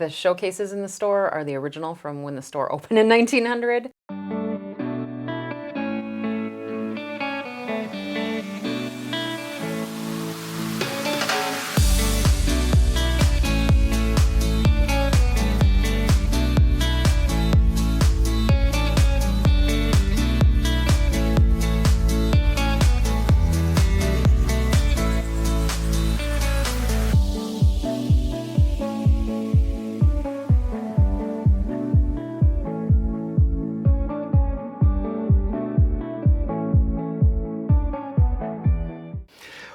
The showcases in the store are the original from when the store opened in 1900.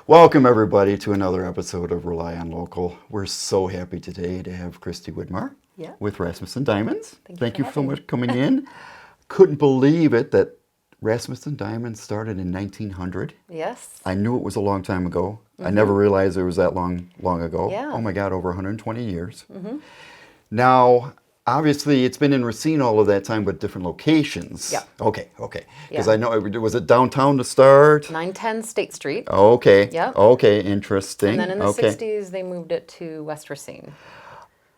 Welcome everybody to another episode of RelyLocal. We're so happy today to have Christy Widmar with Rasmussen Diamonds. Thank you so much for coming in. Couldn't believe it that Rasmussen Diamonds started in 1900. Yes. I knew it was a long time ago. I never realized it was that long ago. Yeah. Oh my God, over 120 years. Now, obviously, it's been in Racine all of that time, but different locations. Yeah. Okay. Because Yeah. I know, was it downtown to start? 910 State Street. Okay. Yep. Okay, interesting. And then in the 60s, they moved it to West Racine.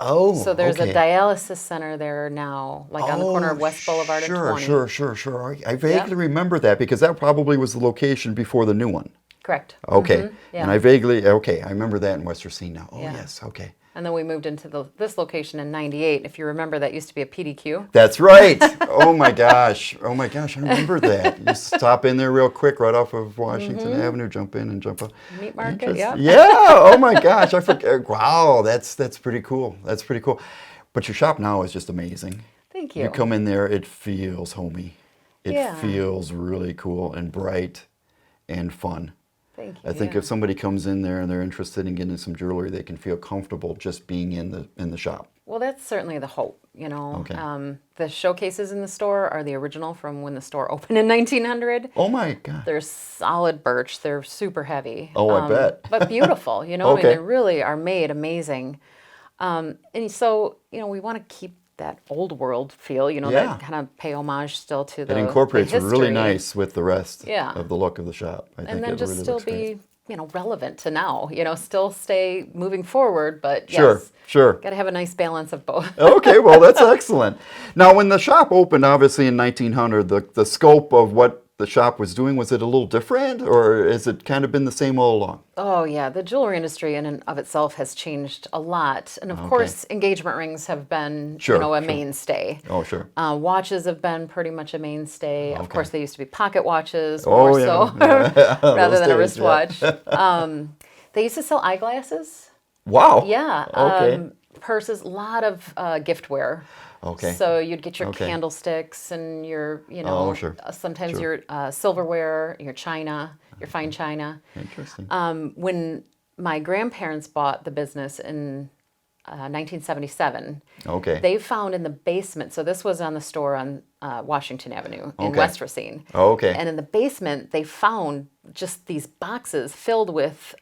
Oh, So there's okay. a dialysis center there now, like on the corner of West Boulevard and 20. Sure. I vaguely remember that because that probably was the location before the new one. Correct. Okay. Yeah. And I remember that in West Racine now. Oh, Yeah. yes, okay. And then we moved into this location in 98. If you remember, that used to be a PDQ. That's right. Oh my gosh, I remember that. You stop in there real quick right off of Washington Avenue, jump in and jump up. Meat market, yeah. Yeah, oh my gosh, I forget. Wow, that's pretty cool. That's pretty cool. But your shop now is just amazing. Thank you. You come in there, it feels homey. It Yeah. feels really cool and bright and fun. Thank you. I think if somebody comes in there and they're interested in getting some jewelry, they can feel comfortable just being in the shop. Well, that's certainly the hope, you know. Okay. The showcases in the store are the original from when the store opened in 1900. Oh my God. They're solid birch. They're super heavy. Oh, I bet. But beautiful, you know. I Okay. mean, they really are made amazing. And so, you know, we want to keep that old world feel, you know, Yeah. that kind of pay homage still to the It incorporates the really history. nice with the rest Yeah. of the look of the shop. I think And then it just really still looks great. be, you know, relevant to now, you know, still stay moving forward, but Sure. got to have a nice balance of both. Okay, well, that's excellent. Now, when the shop opened, obviously in 1900, the scope of what the shop was doing, was it a little different, or has it kind of been the same all along? Oh, yeah. The jewelry industry in and of itself has changed a lot. And of course, engagement rings have been, you know, a mainstay. Oh, sure. Watches have been pretty much a mainstay. Of Okay. course, they used to be pocket watches, Oh, more yeah. so, Yeah. rather Those than a days, yeah. wristwatch. They used to sell eyeglasses. Wow. Yeah. Okay. Purses, a lot of giftware. Okay. So you'd get your Okay. candlesticks and your, you know, Oh, sure. sometimes Sure. your silverware, your china, your fine china. Interesting. When my grandparents bought the business in 1977, Okay. they found in the basement, so this was on the store on Washington Avenue in Okay. West Racine. Okay. And in the basement, they found just these boxes filled with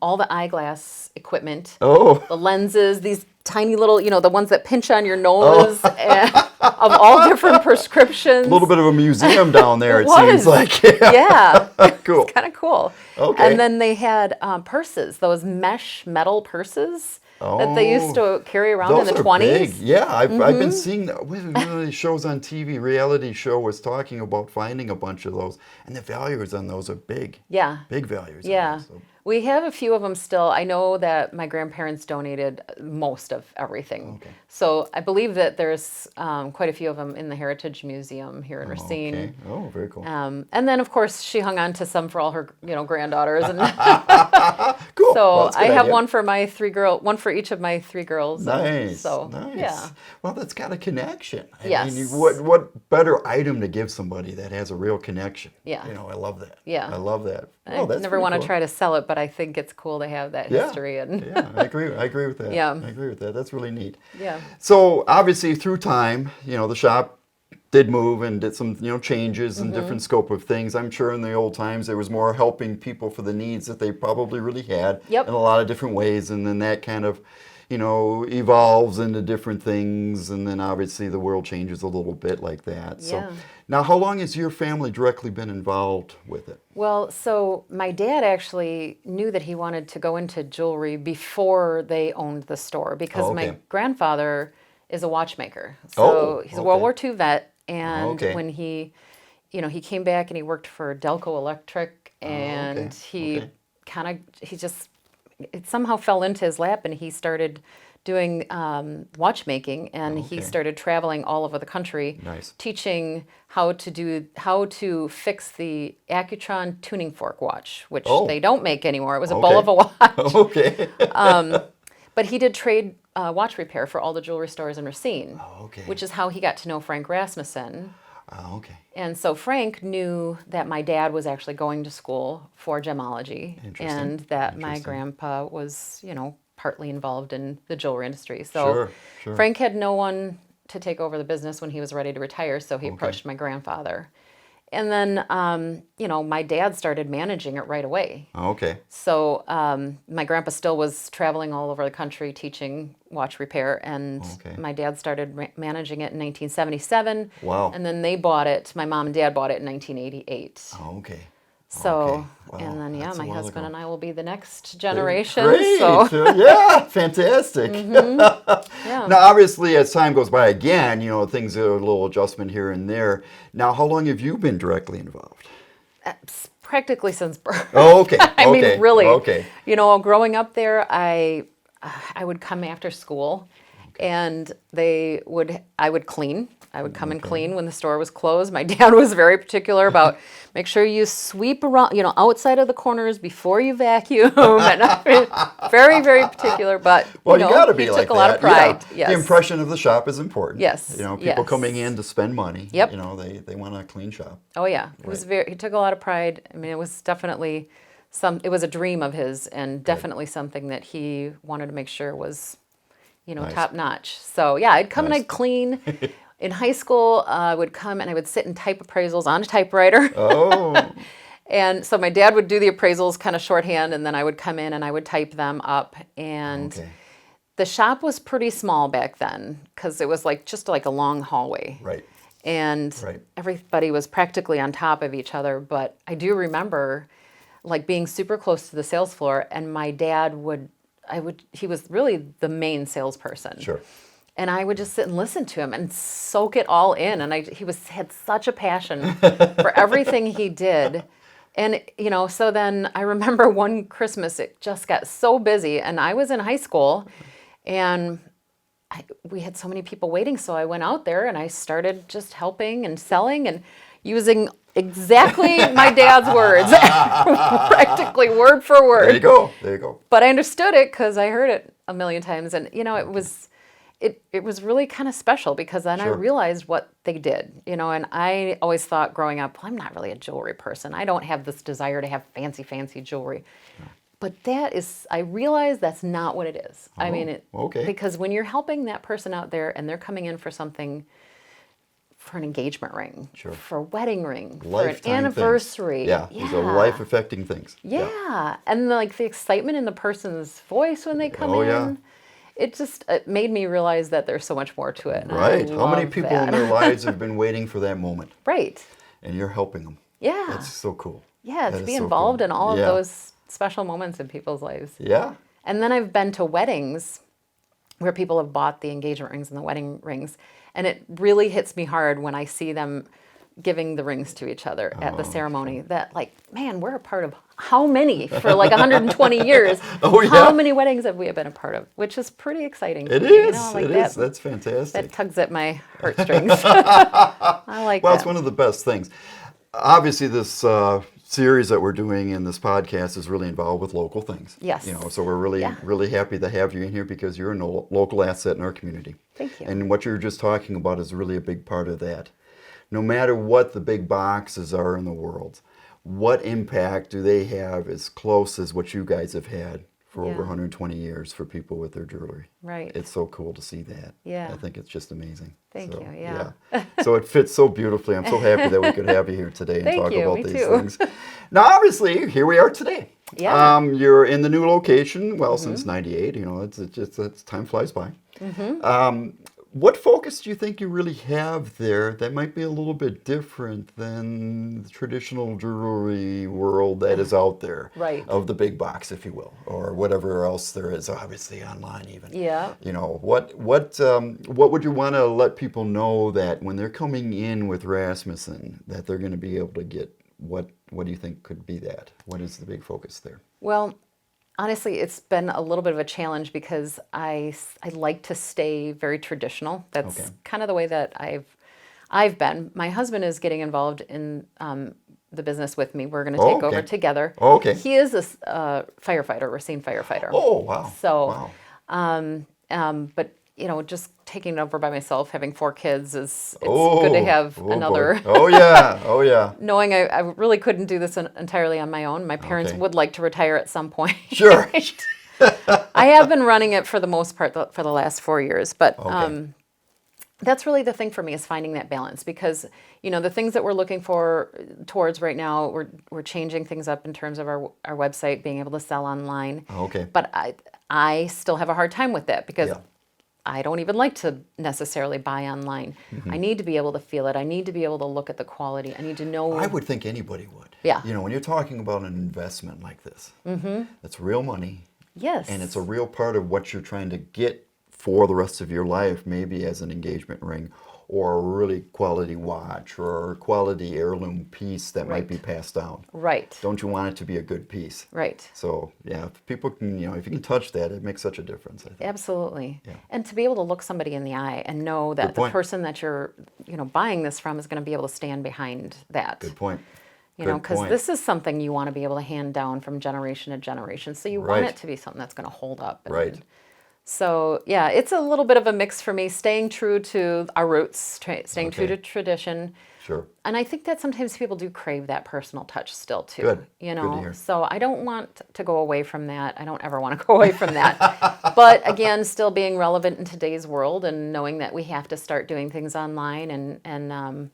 all the eyeglass equipment, Oh. the lenses, these tiny little, you know, the ones that pinch on your nose, and, of all different prescriptions. A little bit of a museum down there, it was. seems like. Yeah. Cool. Kind of cool. Okay. And then they had purses, those mesh metal purses that they used to carry around Those in the are 20s. big. Yeah, I've been seeing that. One of these shows on TV, reality show, was talking about finding a bunch of those, and the values on those are big. Yeah. Big values. on Yeah. those, so. We have a few of them still. I know that my grandparents donated most of everything. Okay. So I believe that there's quite a few of them in the Heritage Museum here in Racine. Okay. Oh, very cool. And then, of course, she hung on to some for all her, you know, granddaughters. And Cool. so Well, that's a I good have idea. one for each of my three girls. Nice. So, nice. yeah. Well, that's got a connection. I Yes. mean, what better item to give somebody that has a real connection? Yeah. You know, I love that. Yeah. I love that. I never want to try to sell it, but I think it's cool to have that history. And Yeah, I agree with that. Yeah. I agree with that. That's really neat. yeah. So obviously through time, you know, the shop did move and did some, you know, changes and different scope of things. I'm sure in the old times there was more helping people for the needs that they probably really had Yep. in a lot of different ways, and then that kind of, evolves into different things, and then obviously the world changes a little bit like that. So now, how long has your family directly been involved with it? Well, so my dad actually knew that he wanted to go into jewelry before they owned the store, because my grandfather is a watchmaker. So he's a World War II vet, and when he came back and he worked for Delco Electric, and it somehow fell into his lap, and he started doing watchmaking, and he started traveling all over the country, teaching how to fix the Accutron tuning fork watch, which they don't make anymore. It was a bull of a watch. But he did trade watch repair for all the jewelry stores in Racine, which is how he got to know Frank Rasmussen. And so Frank knew that my dad was actually going to school for gemology, and that my grandpa was, partly involved in the jewelry industry. So Frank had no one to take over the business when he was ready to retire, so he approached my grandfather. And then, my dad started managing it right away. So my grandpa still was traveling all over the country teaching watch repair, and my dad started managing it in 1977. Wow. And then they bought it, my mom and dad bought it in 1988. So, and then, my husband and I will be the next generation. Great. So. Yeah, fantastic. Now, obviously, as time goes by again, things are a little adjustment here and there. Now, how long have you been directly involved? Practically since birth. I mean, really. Growing up there, I would come after school, and I would clean. I would come and clean when the store was closed. My dad was very particular about make sure you sweep around, outside of the corners before you vacuum. And very, very particular, but you gotta be he like took a lot of pride. Yeah. Yes. The impression of the shop is important. Yes. People coming in to spend money. Yep. They want a clean shop. Oh yeah, it was he took a lot of pride. I mean, it was definitely it was a dream of his, and definitely something that he wanted to make sure was, top notch. So yeah, I'd come and I'd clean. In high school, I would come and I would sit and type appraisals on a typewriter. And so my dad would do the appraisals kind of shorthand, and then I would come in and I would type them up. And the shop was pretty small back then, because it was just like a long hallway. And everybody was practically on top of each other. But I do remember being super close to the sales floor, and my dad he was really the main salesperson. And I would just sit and listen to him and soak it all in. And he had such a passion for everything he did. And, so then I remember one Christmas, it just got so busy. And I was in high school, and we had so many people waiting. So I went out there and I started just helping and selling and using exactly my dad's words, practically word for word. There you go. But I understood it because I heard it a million times. And, it was really kind of special, because then I realized what they did, and I always thought growing up, well, I'm not really a jewelry person. I don't have this desire to have fancy jewelry. But I realized that's not what it is. I mean, because when you're helping that person out there and they're coming in for something, for an engagement ring, for a wedding ring, Lifetime for an anniversary. These are life-affecting things. And the excitement in the person's voice when they come in. It made me realize that there's so much more to it. How many people in their lives have been waiting for that moment? And you're helping them. That's so cool. To be involved in all of those special moments in people's lives. And then I've been to weddings where people have bought the engagement rings and the wedding rings, and it really hits me hard when I see them giving the rings to each other at the ceremony. That man, we're a part of how many for 120 years? How many weddings have we been a part of? Which is pretty exciting. It is. That's fantastic. That tugs at my heartstrings. I like that. Well, it's one of the best things. Obviously, this series that we're doing in this podcast is really involved with local things. So we're really happy to have you in here, because you're a local asset in our community. Thank you. And what you were just talking about is really a big part of that. No matter what the big boxes are in the world, what impact do they have as close as what you guys have had for over 120 years for people with their jewelry? It's so cool to see that. I think it's just amazing. Thank you. So it fits so beautifully. I'm so happy that we could have you here today and talk about these things. Now, obviously, here we are today. Yeah. You're in the new location, well, since '98. It's time flies by. What focus do you think you really have there that might be a little bit different than the traditional jewelry world that is out there? Right. Of the big box, if you will, or whatever else there is, obviously online even. Yeah. What would you want to let people know that when they're coming in with Rasmussen, that they're going to be able to get? What do you think could be that? What is the big focus there? Well, honestly, it's been a little bit of a challenge because I like to stay very traditional. That's kind of the way that I've been. My husband is getting involved in the business with me. We're going to take over together. Oh, okay. He is a firefighter, Racine firefighter. Oh, wow. So, wow. But just taking it over by myself, having 4 kids it's good to have another. Boy. Oh yeah, oh yeah. Knowing I really couldn't do this entirely on my own. My parents would like to retire at some point. Sure. I have been running it for the most part for the last 4 years, but that's really the thing for me is finding that balance because the things that we're looking towards right now, we're changing things up in terms of our website, being able to sell online. Okay. But I still have a hard time with that because I don't even like to necessarily buy online. I need to be able to feel it. I need to be able to look at the quality. I need to know. I would think anybody would. Yeah. When you're talking about an investment like this, it's real money. Yes. And it's a real part of what you're trying to get for the rest of your life, maybe as an engagement ring or a really quality watch or a quality heirloom piece that might be passed down. Right. Don't you want it to be a good piece? Right. So, if people can, if you can touch that, it makes such a difference, I think. Absolutely. Yeah. And to be able to look somebody in the eye and know that the person that you're, buying this from is going to be able to stand behind that. Good point. Because this is something you want to be able to hand down from generation to generation. So you want it to be something that's going to hold up. Right. So, it's a little bit of a mix for me, staying true to our roots, staying true to tradition. Sure. And I think that sometimes people do crave that personal touch still, too. Good. Good to hear. So I don't want to go away from that. I don't ever want to go away from that. But again, still being relevant in today's world and knowing that we have to start doing things online and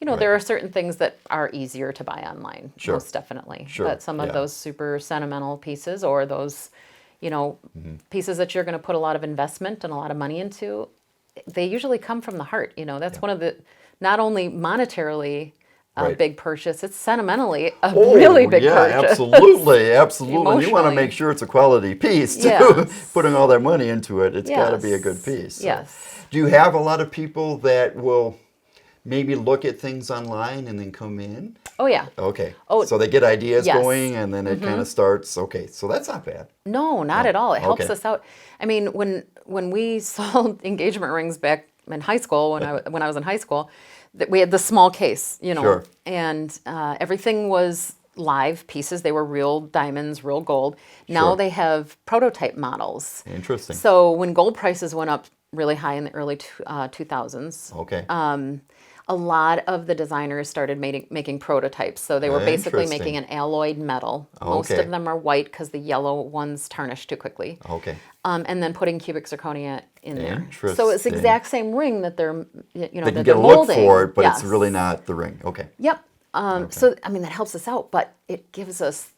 there are certain things that are easier to buy online, most definitely. Sure. But some of those super sentimental pieces or those pieces that you're going to put a lot of investment and a lot of money into, they usually come from the heart. That's one of the, not only monetarily a big purchase, it's sentimentally a really big purchase. Absolutely. And you want to make sure it's a quality piece, too. Yes. Putting all that money into it, it's got to be a good piece. So. Yes. Do you have a lot of people that will maybe look at things online and then come in? Oh, yeah. Okay. Oh, so they get ideas going and then it kind of starts. Okay, so that's not bad. No, not at all. It helps us out. I mean, when we sold engagement rings back in high school, when I was in high school, we had the small case, and everything was live pieces. They were real diamonds, real gold. Now they have prototype models. Interesting. So when gold prices went up really high in the early 2000s, a lot of the designers started making prototypes. So they were basically making an alloyed metal. Most of them are white because the yellow ones tarnish too quickly. And then putting cubic zirconia in there. So it's the exact same ring that they're, they can get a look for it, but it's really not the ring. Yep. So, I mean, that helps us out, but it gives us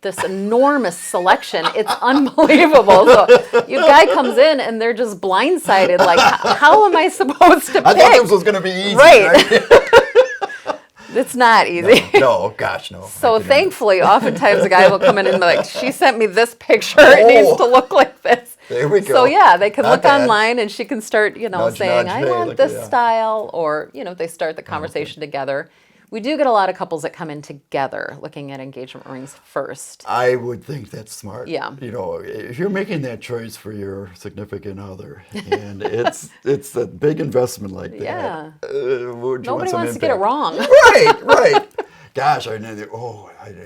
this enormous selection. It's unbelievable. So your guy comes in and they're just blindsided. Like, how am I supposed to pick? I thought this was going to be easy. Right. It's not easy. No, gosh, no. So thankfully, oftentimes a guy will come in and be like, she sent me this picture. It needs to look like this. There we go. So they can look online and she can start, saying, nudge, I want this style. Or, they start the conversation together. We do get a lot of couples that come in together looking at engagement rings first. I would think that's smart. Yeah. If you're making that choice for your significant other, and it's a big investment like that. Yeah. Nobody wants to get it wrong. Right. Gosh, I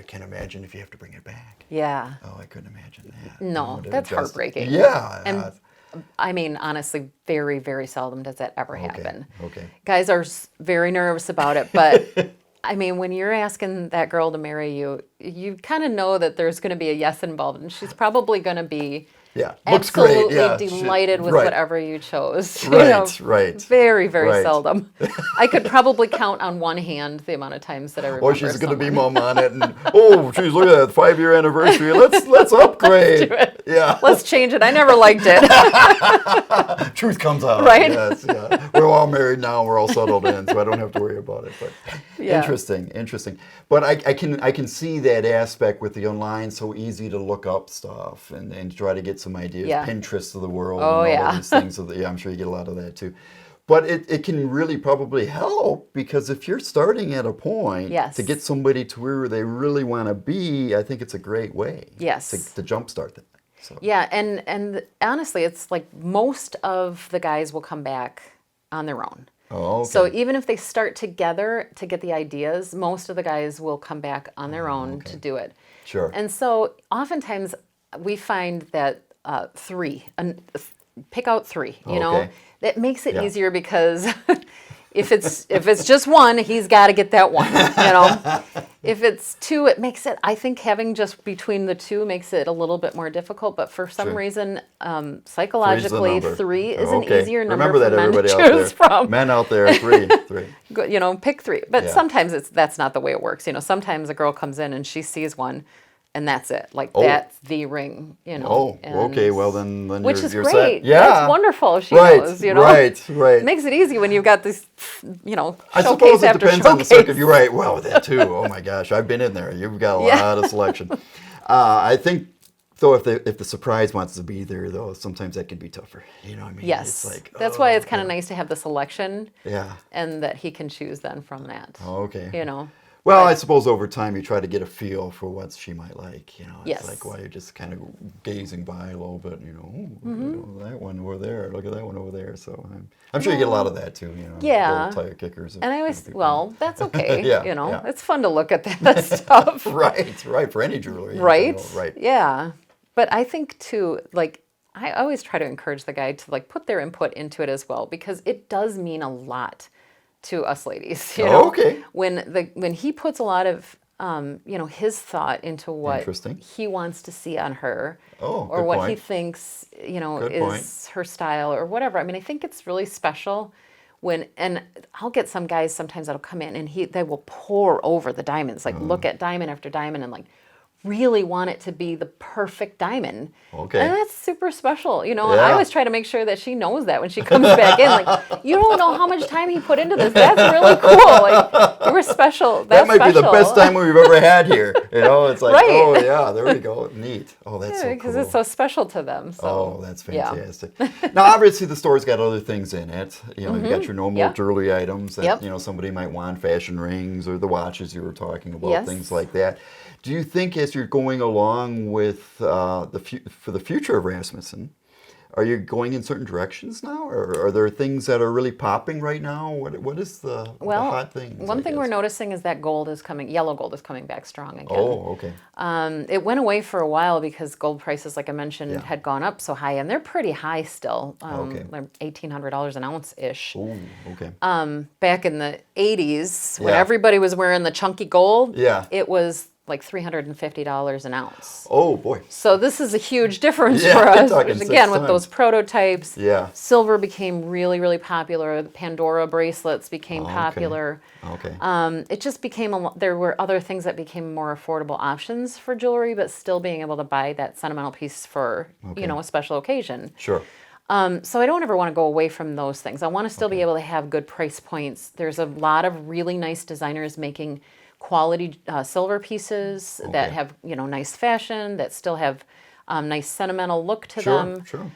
can't imagine if you have to bring it back. Yeah. Oh, I couldn't imagine that. No, that's heartbreaking. Yeah. And I mean, honestly, very, very seldom does that ever happen. Okay. Guys are very nervous about it, but I mean, when you're asking that girl to marry you, you kind of know that there's going to be a yes involved, and she's probably going to be Yeah, looks great. Absolutely Yeah, delighted with right. whatever you chose. Right, right. Very, very Right. seldom. I could probably count on one hand the amount of times that I remember. Or she's going to be someone. mom on it, and geez, look at that 5-year anniversary. Let's upgrade. Do it. Yeah. Let's change it. I never liked it. Truth comes out. Right? Yes, yeah. We're all married now. We're all settled in, so I don't have to worry about it. But Yeah. interesting. But I can see that aspect with the online. So easy to look up stuff and try to get some ideas. Yeah. Pinterest of the world. Oh, and all yeah. of these things. So I'm sure you get a lot of that too. But it can really probably help, because if you're starting at a point Yes. to get somebody to where they really want to be, I think it's a great way. Yes. To jumpstart that. So. Yeah, and honestly, it's like most of the guys will come back on their own. Oh, okay. So even if they start together to get the ideas, most of the guys will come back on their own to do it. Sure. And so oftentimes we find that pick out three, you know. Okay. That makes it Yeah. easier, because if it's just one, he's got to get that one, you know. If it's two, it makes it, I think having just between the two makes it a little bit more difficult, but for some Sure. reason, Three's the psychologically, number. 3 is an Okay. easier number Remember for that, men to everybody out there. choose from. Men out there, three. You know, pick 3. But Yeah. sometimes that's not the way it works. You know, sometimes a girl comes in and she sees one, and that's it. Like, Oh. that's the ring, you know. Oh, and- okay. Well, then which you're, is you're great. set. Yeah. That's wonderful if she Right, knows, you know. right. It makes it easy when you've got this, you know, I showcase suppose it after depends on the showcase. circuit. You're right. Well, that too. Oh my gosh, I've been in there. You've got a Yeah. lot of selection. I think, though, if the surprise wants to be there, though, sometimes that can be tougher. You know what I mean? Yes. It's like, That's why it's kind of nice to have the selection, Yeah. and that he can choose then from that. Okay. You know. Well, I suppose over time you try to get a feel for what she might like. You know, it's Yes. like while you're just kind of gazing by a little bit. You know, ooh, Mm-hmm. you know, that one over there. Look at that one over there. So I'm sure you get a lot of that too. You know, Yeah. little tire kickers. And I always, well, that's okay. Yeah, you know, yeah. it's fun to look at that stuff. right for any jewelry. in Right? general, right. Yeah. But I think too, like, I always try to encourage the guy to like put their input into it as well, because it does mean a lot to us ladies. You know, Okay. When he puts a lot of you know, his thought into what Interesting. he wants to see on her, Oh, or good what he point. thinks, you know, Good is point. her style or whatever. I mean, I think it's really special when, and I'll get some guys sometimes that'll come in and they will pour over the diamonds, like look at diamond after diamond and like really want it to be the perfect diamond. Okay. And that's super special, you know. And I Yeah. always try to make sure that she knows that when she comes back in. Like, you don't know how much time he put into this. That's really cool. Like, you were special. That That's might be the special. best time we've ever had here. You know, it's like, Right. oh yeah, there we go. Neat. Oh, that's so cool. Because it's so special to them. So. Oh, that's yeah. fantastic. Now, obviously, the store's got other things in it. You know, you've got your normal Yep. jewelry items that, Yep. you know, somebody might want, fashion rings or the watches you were talking about, Yes. things like that. Do you think as you're going along with for the future of Rasmussen, are you going in certain directions now? Or are there things that are really popping right now? What is the hot things? One thing we're noticing is that yellow gold is coming back strong again. Oh, okay. It went away for a while because gold prices, like I mentioned, Yeah. had gone up so high, and they're pretty high still, Okay. like $1,800 an ounce-ish. Oh, okay. Back in the 80s, when Yeah. everybody was wearing the chunky gold, Yeah. it was like $350 an ounce. Oh, boy. So this is a huge difference Yeah, for you're us. talking Which, six again, with times. those prototypes, Yeah. silver became really, really popular. The Pandora bracelets became Okay. popular. Okay. It just became there were other things that became more affordable options for jewelry, but still being able to buy that sentimental piece for, Okay. you know, a special occasion. Sure. So I don't ever want to go away from those things. I want to still be able to have good price points. There's a lot of really nice designers making quality silver pieces that Okay. have, you know, nice fashion, that still have nice sentimental look to Sure, them. sure.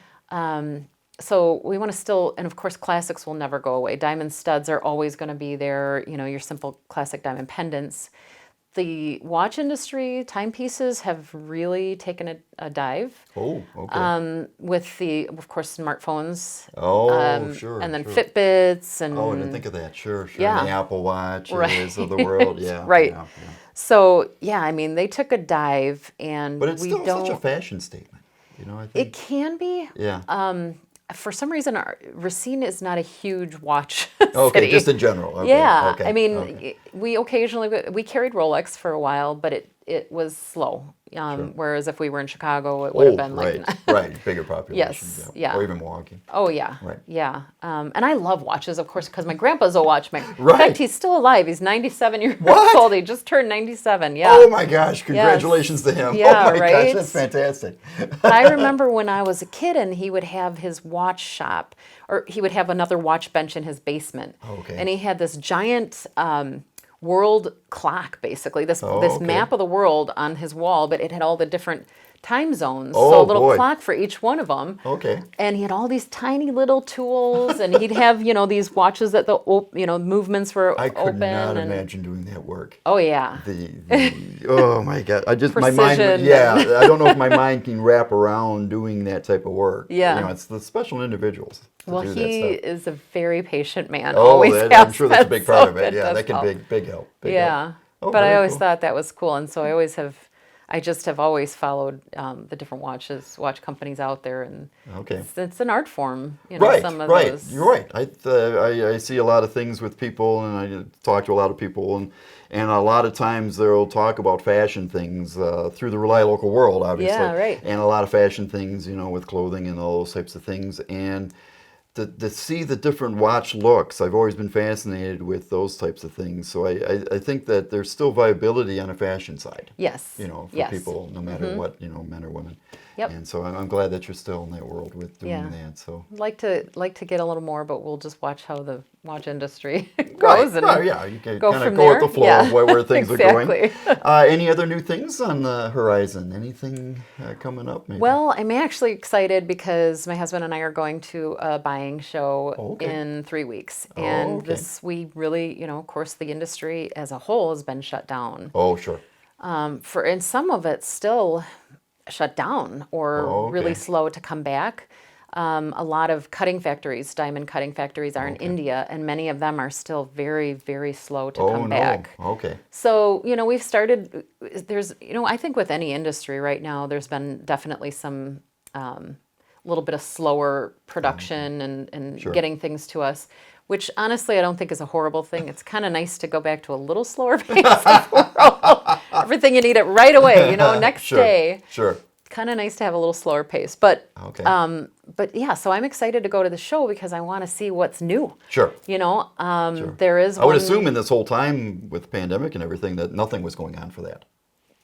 So we want to still, and of course, classics will never go away. Diamond studs are always going to be there, you know, your simple classic diamond pendants. The watch industry, timepieces have really taken a dive. Oh, okay. With the, of course, smartphones. Sure. And then sure. Fitbits and Oh, I didn't think of that. Sure, sure. Yeah. The Apple Watch Right. of the world. Yeah. Right. Yeah, yeah. So yeah, I mean, they took a dive, and But it's we still don't. such a fashion statement. You know, I It think. can be. Yeah. For some reason, Racine is not a huge watch Okay, city. just in general. Okay. Yeah, Okay. I mean, okay. we occasionally we carried Rolex for a while, but it was slow. Sure. Whereas if we were in Chicago, it would have been right, like right, bigger population. Yes, yeah. Or even Milwaukee. Oh yeah, Right. yeah. And I love watches, of course, because my grandpa's a watchmaker. In Right. fact, he's still alive. He's 97 years What? old. He just turned 97. Yeah. Oh my gosh! Congratulations to him. Yeah, oh my right? gosh, that's fantastic. I remember when I was a kid, and he would have his watch shop, or he would have another watch bench in his basement. Okay. And he had this giant world clock, basically this okay. map of the world on his wall, but it had all the different time zones. Oh, so a little boy. clock for each one of them. Okay. And he had all these tiny little tools, and he'd have these watches that the movements were I could open. not and, imagine doing that work. Oh yeah. Oh my God! my mind. Precision. Yeah, I don't know if my mind can wrap around doing that type of work. Yeah. It's the special individuals. Well, do that he stuff. is a very patient man. Oh, Always I'm has sure that's a been, big part so of it. Yeah, does that can help. big help. Big Yeah. help. Oh, But I very always cool. thought that was cool, and so I just have always followed the different watch companies out there, and Okay. it's an art form, Right, some of right. those. You're right. I see a lot of things with people, and I talk to a lot of people, and a lot of times they'll talk about fashion things through the RelyLocal world, obviously. Yeah, right. And a lot of fashion things, with clothing and all those types of things, and to see the different watch looks, I've always been fascinated with those types of things. So I think that there's still viability on a fashion side. Yes. For Yes. people, no matter what, men or women. Yep. And so I'm glad that you're still in that world with doing Yeah. that. So. I'd like to get a little more, but we'll just watch how the watch industry Right, goes and yeah, you can go kind of from go there. with the flow Yeah. of where things are going. Exactly. Any other new things on the horizon? Anything coming up? Maybe? Well, I'm actually excited because my husband and I are going to a buying show Okay. in 3 weeks. Oh, And okay. we really, of course, the industry as a whole has been shut down. Oh, sure. And some of it's still shut down or Oh, okay. really slow to come back. A lot of cutting factories, diamond cutting factories, are in India, and many of them are still very, very slow to come back. Okay. So, we've started, I think with any industry right now, there's been definitely some little bit of slower production and Sure. getting things to us, which honestly I don't think is a horrible thing. It's kind of nice to go back to a little slower pace of world. Everything you need it right away, next Sure. day. Sure. Kind of nice to have a little slower pace. But Okay. but yeah, so I'm excited to go to the show because I want to see what's new. Sure. There is I would one- assume in this whole time with the pandemic and everything that nothing was going on for that.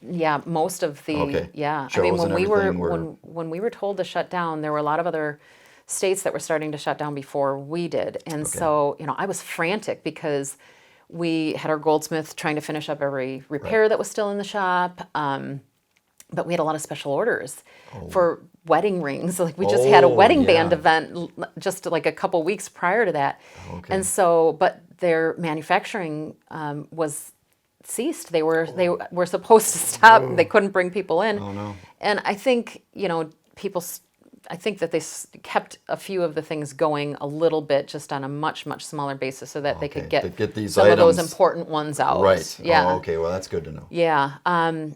Yeah, most of the Okay. yeah. I Shows mean, when and we were everything were- when we were told to shut down, there were a lot of other states that were starting to shut down before we did, and so I was frantic because we had our goldsmith trying to finish up every repair that was still in the shop. But we had a lot of special orders for wedding rings. Like we just had a wedding band yeah. event just like a couple weeks prior to that, Okay. and so but their manufacturing was ceased. They were supposed to stop. They couldn't bring people in. Oh, no. And I think I think that they kept a few of the things going a little bit, just on a much much smaller basis, so that they could Okay, to get these some of those items- important ones out. Right. Yeah. Oh, okay. Well, that's good to know. Yeah, I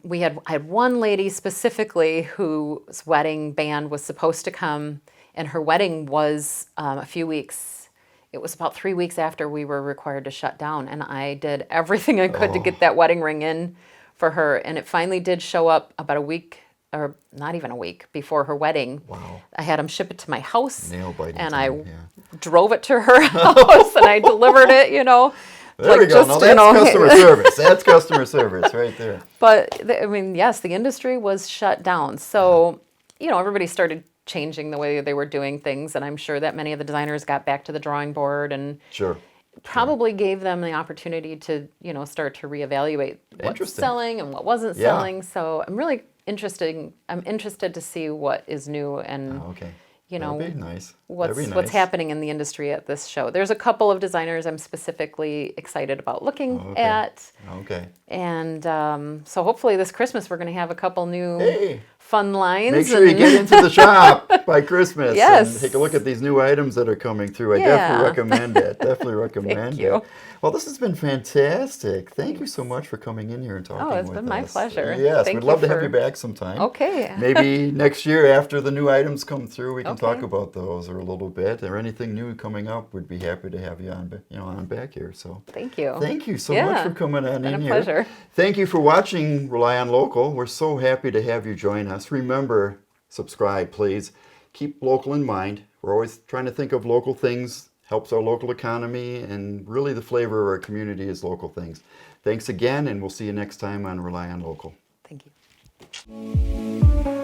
had one lady specifically whose wedding band was supposed to come, and her wedding was a few weeks. It was about 3 weeks after we were required to shut down, and I did everything I could to get that wedding ring in for her, and it finally did show up about a week, or not even a week, before her wedding. Wow. I had them ship it to my house, Nail-biting and time, I drove it to her house, and I delivered it. There we go. Now that's customer service. That's customer service right there. But yes, the industry was shut down. So, everybody started changing the way they were doing things, and I'm sure that many of the designers got back to the drawing board and Sure. probably gave them the opportunity to, start to reevaluate what's Interesting. selling and what wasn't Yeah. selling. So I'm really interested to see what is new and Okay. you know, That'd be nice. what's That'd be what's nice. happening in the industry at this show. There's a couple of designers I'm specifically excited about looking Okay. at. Okay. And so hopefully this Christmas we're going to have a couple new Hey. fun lines. Make sure you get into the shop by Christmas. Yes. And take a look at these new items that are coming through. I Yeah. definitely recommend it. Definitely recommend Thank you. it. Well, this has been fantastic. Thank you so much for coming in here and talking with us. Oh, it's been my pleasure. Yes, Thank we'd you love to have for- you back sometime. Okay. Maybe next year after the new items come through, we can Okay. talk about those or a little bit, or anything new coming up. We'd be happy to have you on back here. So Thank you. thank you so Yeah, much for coming on been in a here. pleasure. Thank you for watching Rely on Local. We're so happy to have you join us. Remember, subscribe, please. Keep local in mind. We're always trying to think of local things, helps our local economy, and really the flavor of our community is local things. Thanks again, and we'll see you next time on Rely on Local. Thank you.